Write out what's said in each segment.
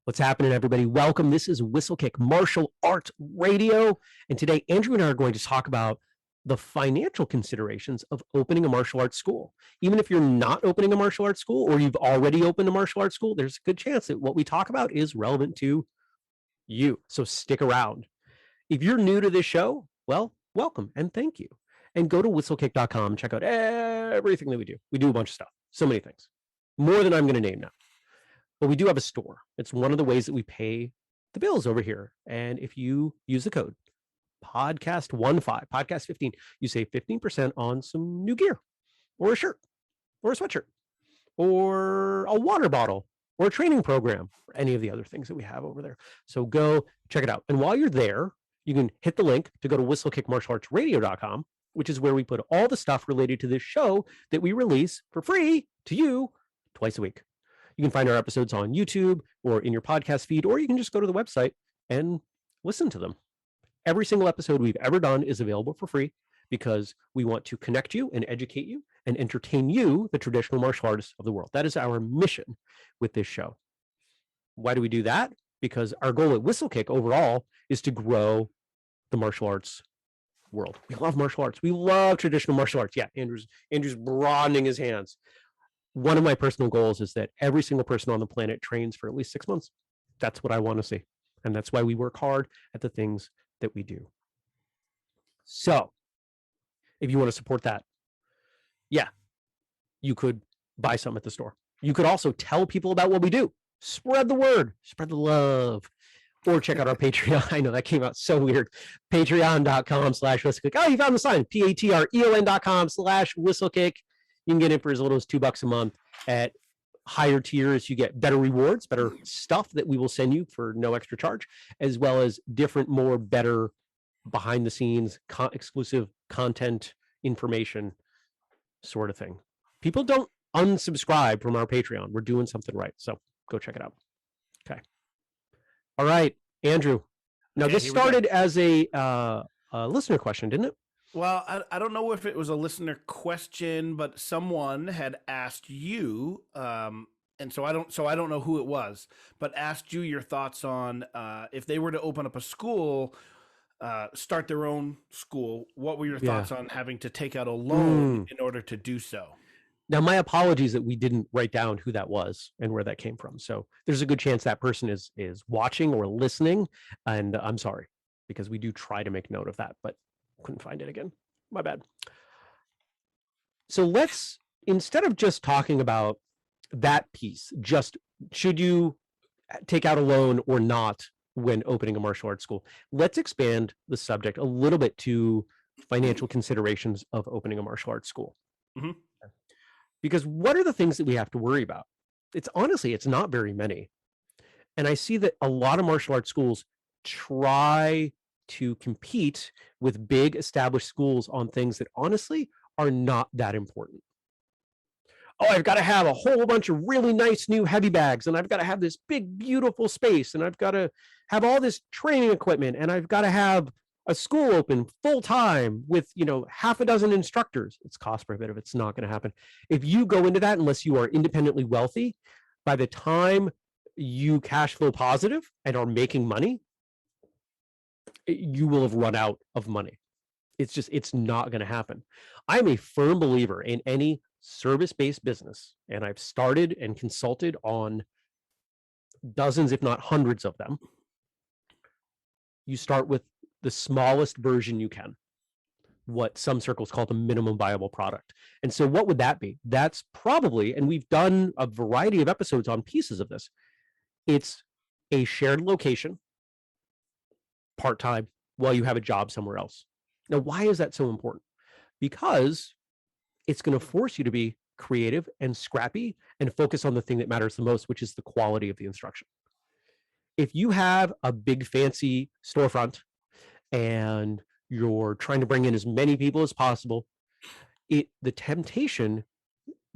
What's happening, everybody? Welcome. This is Whistlekick Martial Arts Radio. And today, Andrew and I are going to talk about the financial considerations of opening a martial arts school. Even if you're not opening a martial arts school or you've already opened a martial arts school, there's a good chance that what we talk about is relevant to you. So stick around. If you're new to this show, well, welcome and thank you. And go to whistlekick.com and check out everything that we do. We do a bunch of stuff, so many things, more than I'm going to name now. But we do have a store. It's one of the ways that we pay the bills over here. And if you use the code podcast 15, you save 15% on some new gear or a shirt or a sweatshirt or a water bottle or a training program or any of the other things that we have over there. So go check it out. And while you're there, you can hit the link to go to whistlekickmartialartsradio.com, which is where we put all the stuff related to this show that we release for free to you twice a week. You can find our episodes on YouTube or in your podcast feed, or you can just go to the website and listen to them. Every single episode we've ever done is available for free because we want to connect you and educate you and entertain you, the traditional martial artists of the world. That is our mission with this show. Why do we do that? Because our goal at Whistlekick overall is to grow the martial arts world. We love martial arts. We love traditional martial arts. Yeah, Andrew's broadening his hands. One of my personal goals is that every single person on the planet trains for at least 6 months. That's what I want to see. And that's why we work hard at the things that we do. So if you want to support that, yeah, you could buy some at the store. You could also tell people about what we do. Spread the word, spread the love, or check out our Patreon. I know that came out so weird. Patreon.com/whistlekick. Oh, you found the sign. Patreon.com/whistlekick. You can get it for as little as $2 a month. At higher tiers, you get better rewards, better stuff that we will send you for no extra charge, as well as different, more better behind the scenes, exclusive content information sort of thing. People don't unsubscribe from our Patreon. We're doing something right. So go check it out. Okay. All right, Andrew. Now, this started as a listener question, didn't it? Well, I don't know if it was a listener question, but someone had asked you, and so I don't know who it was, but asked you your thoughts on if they were to open up a school, start their own school. What were your thoughts on having to take out a loan in order to do so? Now, my apologies that we didn't write down who that was and where that came from. So there's a good chance that person is watching or listening, and I'm sorry, because we do try to make note of that, but couldn't find it again. My bad. So let's, instead of just talking about that piece, just should you take out a loan or not when opening a martial arts school, let's expand the subject a little bit to financial considerations of opening a martial arts school. Mm-hmm. Because what are the things that we have to worry about? It's not very many. And I see that a lot of martial arts schools try to compete with big established schools on things that honestly are not that important. Oh, I've got to have a whole bunch of really nice new heavy bags, and I've got to have this big, beautiful space, and I've got to have all this training equipment, and I've got to have a school open full time with, half a dozen instructors. It's cost prohibitive. It's not going to happen. If you go into that, unless you are independently wealthy, by the time you cash flow positive and are making money, you will have run out of money. It's not going to happen. I'm a firm believer in any service-based business, and I've started and consulted on dozens, if not hundreds of them. You start with the smallest version you can, what some circles call the minimum viable product. And so what would that be? That's probably, and we've done a variety of episodes on pieces of this, it's a shared location, part-time, while you have a job somewhere else. Now, why is that so important? Because it's going to force you to be creative and scrappy and focus on the thing that matters the most, which is the quality of the instruction. If you have a big fancy storefront and you're trying to bring in as many people as possible, the temptation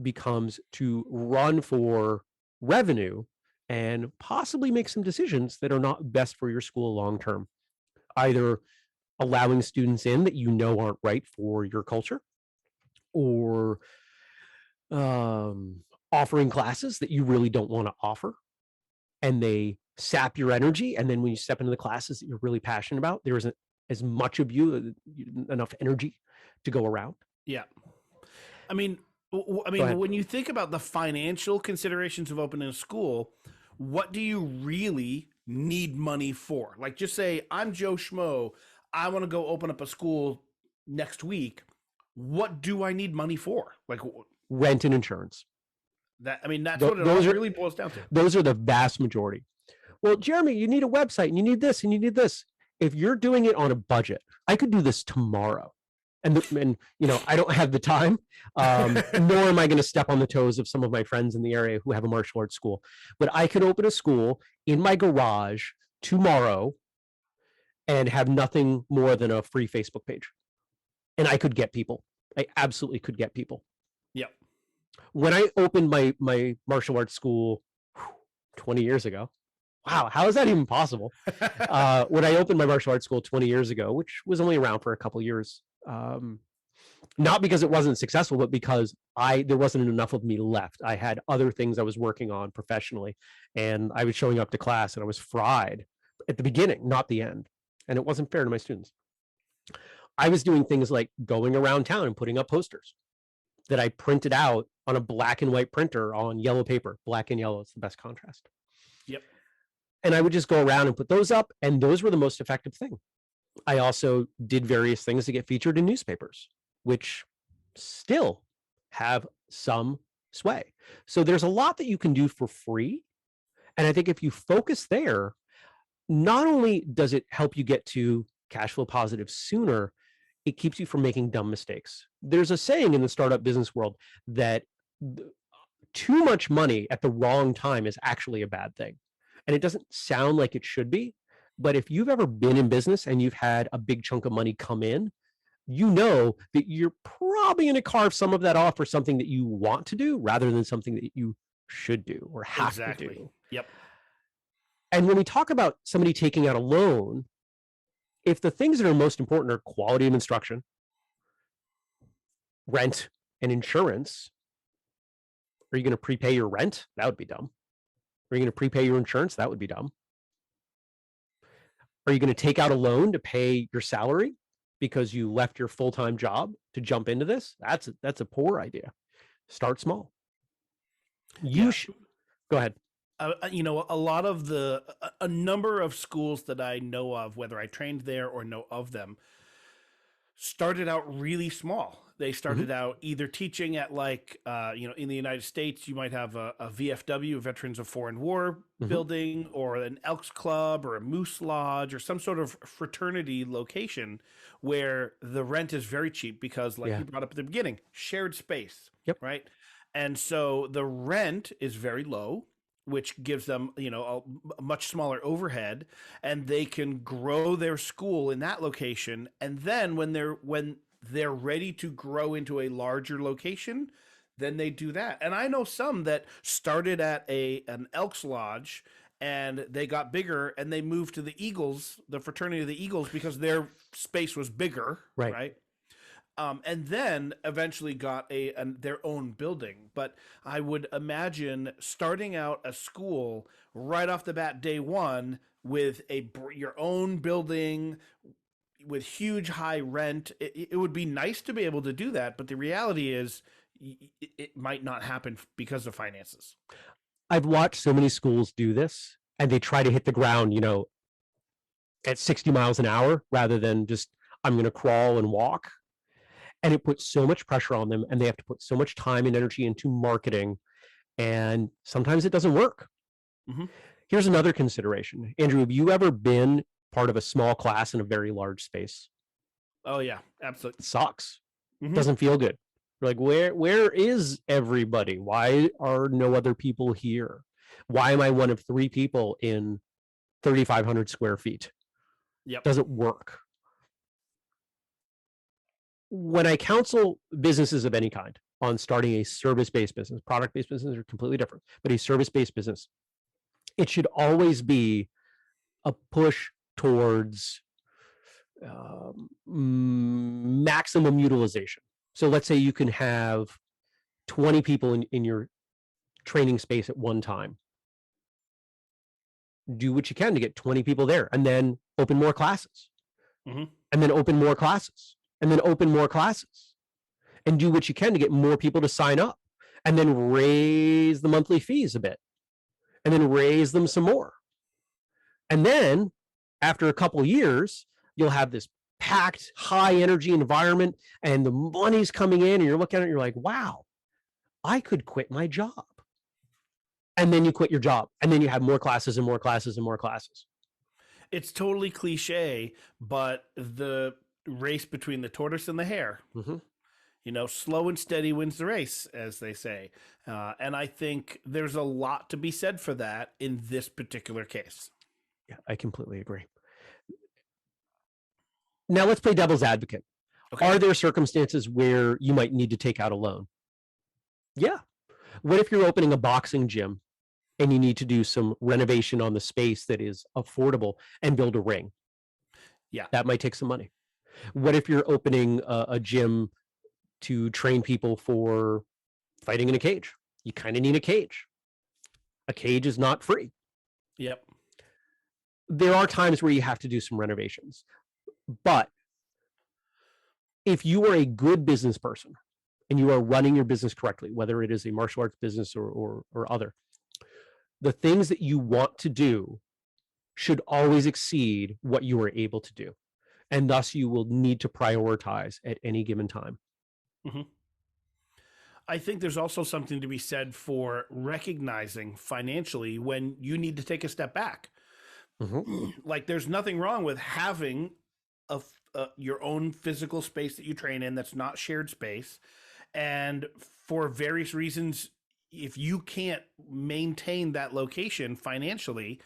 becomes to run for revenue and possibly make some decisions that are not best for your school long-term. Either allowing students in that aren't right for your culture, or offering classes that you really don't want to offer, and they sap your energy. And then when you step into the classes that you're really passionate about, there isn't as much of you, enough energy to go around. Yeah. I mean, Go ahead. when you think about the financial considerations of opening a school, what do you really need money for? Like, just say, I'm Joe Schmo. I want to go open up a school next week. What do I need money for? Like Rent and insurance. that. I mean, that's what it all really boils down to. Those are the vast majority. Well, Jeremy, you need a website and you need this and you need this. If you're doing it on a budget, I could do this tomorrow. And I don't have the time, nor am I going to step on the toes of some of my friends in the area who have a martial arts school. But I could open a school in my garage tomorrow and have nothing more than a free Facebook page. And I could get people. I absolutely could get people. Yep. When I opened my martial arts school 20 years ago, wow, how is that even possible? When I opened my martial arts school 20 years ago, which was only around for a couple years, not because it wasn't successful, but because there wasn't enough of me left. I had other things I was working on professionally, and I was showing up to class and I was fried at the beginning, not the end. And it wasn't fair to my students. I was doing things like going around town and putting up posters that I printed out on a black and white printer on yellow paper. Black and yellow is the best contrast. Yep. And I would just go around and put those up, and those were the most effective thing. I also did various things to get featured in newspapers, which still have some sway. So there's a lot that you can do for free. And I think if you focus there, not only does it help you get to cash flow positive sooner, it keeps you from making dumb mistakes. There's a saying in the startup business world that too much money at the wrong time is actually a bad thing. And it doesn't sound like it should be, but if you've ever been in business and you've had a big chunk of money come in, you know that you're probably going to carve some of that off for something that you want to do rather than something that you should do or have to do. Yep. And when we talk about somebody taking out a loan, if the things that are most important are quality of instruction, rent, and insurance, are you going to prepay your rent? That would be dumb. Are you going to prepay your insurance? That would be dumb. Are you going to take out a loan to pay your salary because you left your full-time job to jump into this? That's a poor idea. Start small. Go ahead. A lot of a number of schools that I know of, whether I trained there or know of them, started out really small. They started out either teaching at in the United States, you might have a VFW, Veterans of Foreign War building, or an Elks Club or a Moose Lodge or some sort of fraternity location where the rent is very cheap because, like you brought up at the beginning, shared space, right? And so the rent is very low, which gives them, a much smaller overhead, and they can grow their school in that location. And then when they're ready to grow into a larger location, then they do that. And I know some that started at an Elks Lodge and they got bigger and they moved to the Eagles, the fraternity of the Eagles, because their space was bigger, right? And then eventually got their own building. But I would imagine starting out a school right off the bat, day one, with your own building with huge high rent. It would be nice to be able to do that, but the reality is it might not happen because of finances. I've watched so many schools do this, and they try to hit the ground, at 60 miles an hour rather than just, I'm going to crawl and walk. And it puts so much pressure on them, and they have to put so much time and energy into marketing, and sometimes it doesn't work. Here's another consideration. Andrew, have you ever been part of a small class in a very large space? Oh yeah, absolutely. It sucks. Doesn't feel good. You're like, where is everybody? Why are no other people here? Why am I one of 3 people in 3,500 square feet? Doesn't work. When I counsel businesses of any kind on starting a service-based business, product-based business are completely different, but a service-based business, it should always be a push towards maximum utilization. So let's say you can have 20 people in your training space at one time. Do what you can to get 20 people there, and then open more classes, Mm-hmm. and then open more classes, and then open more classes, and do what you can to get more people to sign up, and then raise the monthly fees a bit, and then raise them some more. And then after a couple years, you'll have this packed, high energy environment, and the money's coming in, and you're looking at it, and you're like, wow, I could quit my job. And then you quit your job, and then you have more classes and more classes and more classes. It's totally cliche, but the race between the tortoise and the hare, slow and steady wins the race, as they say. And I think there's a lot to be said for that in this particular case. Yeah, I completely agree. Now let's play devil's advocate. Okay. Are there circumstances where you might need to take out a loan? Yeah. What if you're opening a boxing gym and you need to do some renovation on the space that is affordable and build a ring? Yeah. That might take some money. What if you're opening a gym to train people for fighting in a cage? You kind of need a cage. A cage is not free. Yep. There are times where you have to do some renovations. But if you are a good business person and you are running your business correctly, whether it is a martial arts business or other, the things that you want to do should always exceed what you are able to do. And thus you will need to prioritize at any given time. Mm-hmm. I think there's also something to be said for recognizing financially when you need to take a step back. Mm-hmm. Like there's nothing wrong with having your own physical space that you train in that's not shared space. And for various reasons, if you can't maintain that location financially,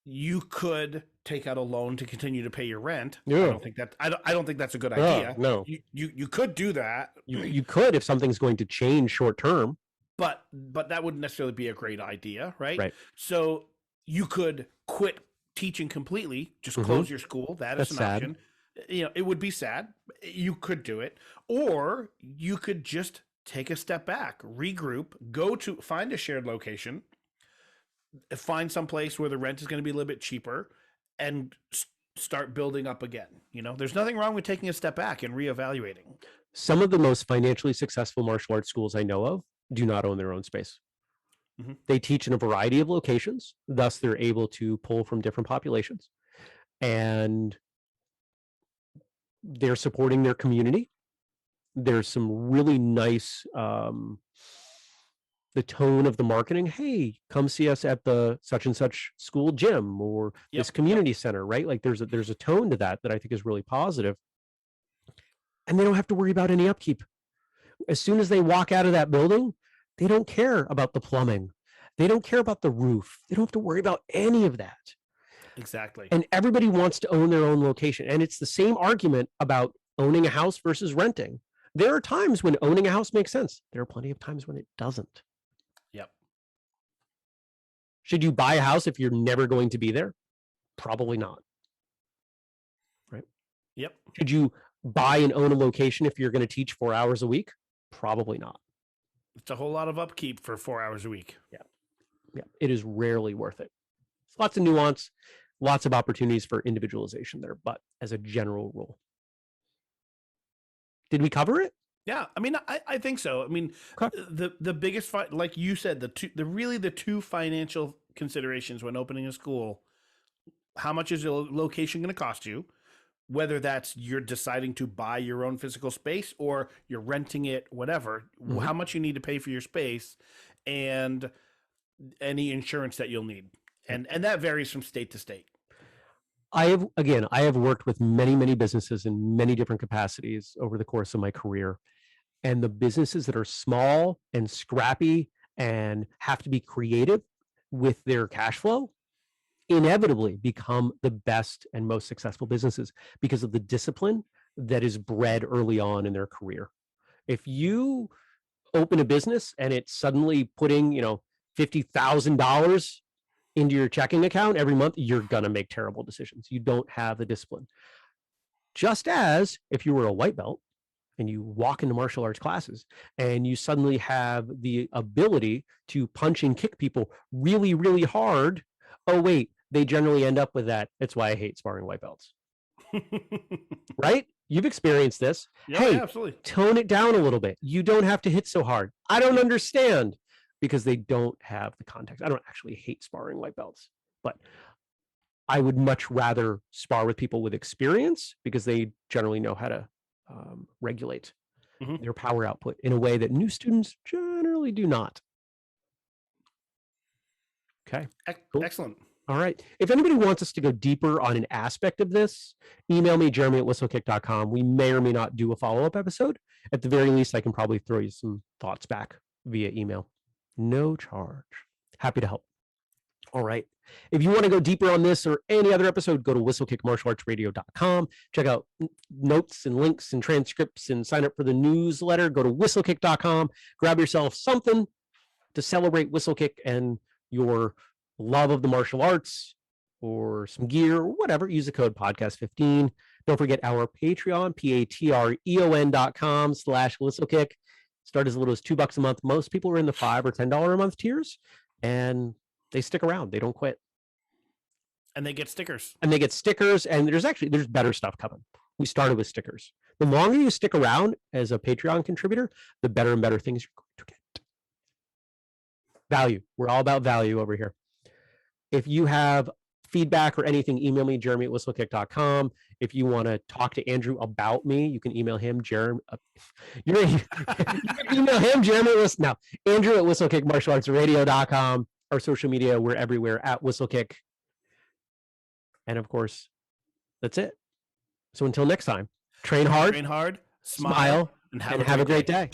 you could take out a loan to continue to pay your rent. Yeah. I don't think that's a good idea. No. You could do that. You could if something's going to change short term. But that wouldn't necessarily be a great idea, right? Right. So you could quit teaching completely, just close your school. That's an option. It would be sad. You could do it. Or you could just take a step back, regroup, go to find a shared location, find some place where the rent is going to be a little bit cheaper, and start building up again. There's nothing wrong with taking a step back and reevaluating. Some of the most financially successful martial arts schools I know of do not own their own space. Mm-hmm. They teach in a variety of locations, thus they're able to pull from different populations, and they're supporting their community. There's some really nice, the tone of the marketing. Hey, come see us at the such and such school gym or this community center, right? Like there's a tone to that I think is really positive. And they don't have to worry about any upkeep. As soon as they walk out of that building, they don't care about the plumbing. They don't care about the roof. They don't have to worry about any of that. Exactly. And everybody wants to own their own location. And it's the same argument about owning a house versus renting. There are times when owning a house makes sense. There are plenty of times when it doesn't. Yep. Should you buy a house if you're never going to be there? Probably not. Right? Yep. Should you buy and own a location if you're going to teach 4 hours a week? Probably not. It's a whole lot of upkeep for 4 hours a week. Yeah. Yeah. It is rarely worth it. Lots of nuance, lots of opportunities for individualization there, but as a general rule. Did we cover it? Yeah, I mean, I think so. I mean, okay. the biggest, like you said, the two financial considerations when opening a school: how much is a location going to cost you? Whether that's you're deciding to buy your own physical space or you're renting it, whatever. Mm-hmm. How much you need to pay for your space, and any insurance that you'll need, and that varies from state to state. I have worked with many businesses in many different capacities over the course of my career. And the businesses that are small and scrappy and have to be creative with their cash flow inevitably become the best and most successful businesses because of the discipline that is bred early on in their career. If you open a business and it's suddenly putting, $50,000 into your checking account every month, you're going to make terrible decisions. You don't have the discipline. Just as if you were a white belt and you walk into martial arts classes and you suddenly have the ability to punch and kick people really, really hard oh, wait, they generally end up with that. That's why I hate sparring white belts. Right? You've experienced this. Yeah, hey, yeah, absolutely. Tone it down a little bit. You don't have to hit so hard. I don't understand, because they don't have the context. I don't actually hate sparring white belts, but I would much rather spar with people with experience, because they generally know how to regulate their power output in a way that new students generally do not. Okay. Cool. Excellent. All right. If anybody wants us to go deeper on an aspect of this, email me, jeremy@whistlekick.com. We may or may not do a follow-up episode. At the very least, I can probably throw you some thoughts back via email. No charge. Happy to help. All right. If you want to go deeper on this or any other episode, go to whistlekickmartialartsradio.com. Check out notes and links and transcripts and sign up for the newsletter. Go to whistlekick.com. Grab yourself something to celebrate Whistlekick and your love of the martial arts, or some gear, or whatever. Use the code podcast15. Don't forget our Patreon, patreon.com/whistlekick. Start as little as $2 a month. Most people are in the $5 or $10 a month tiers, and they stick around. They don't quit. And they get stickers. And there's better stuff coming. We started with stickers. The longer you stick around as a Patreon contributor, the better and better things you're going to get. Value. We're all about value over here. If you have feedback or anything, email me, jeremy@whistlekick.com. If you want to talk to Andrew about me, you can email him, Jeremy. You can email him, Andrew@whistlekickmartialartsradio.com. Our social media, we're everywhere at Whistlekick. And of course, that's it. So until next time, train hard, smile, and have a great day.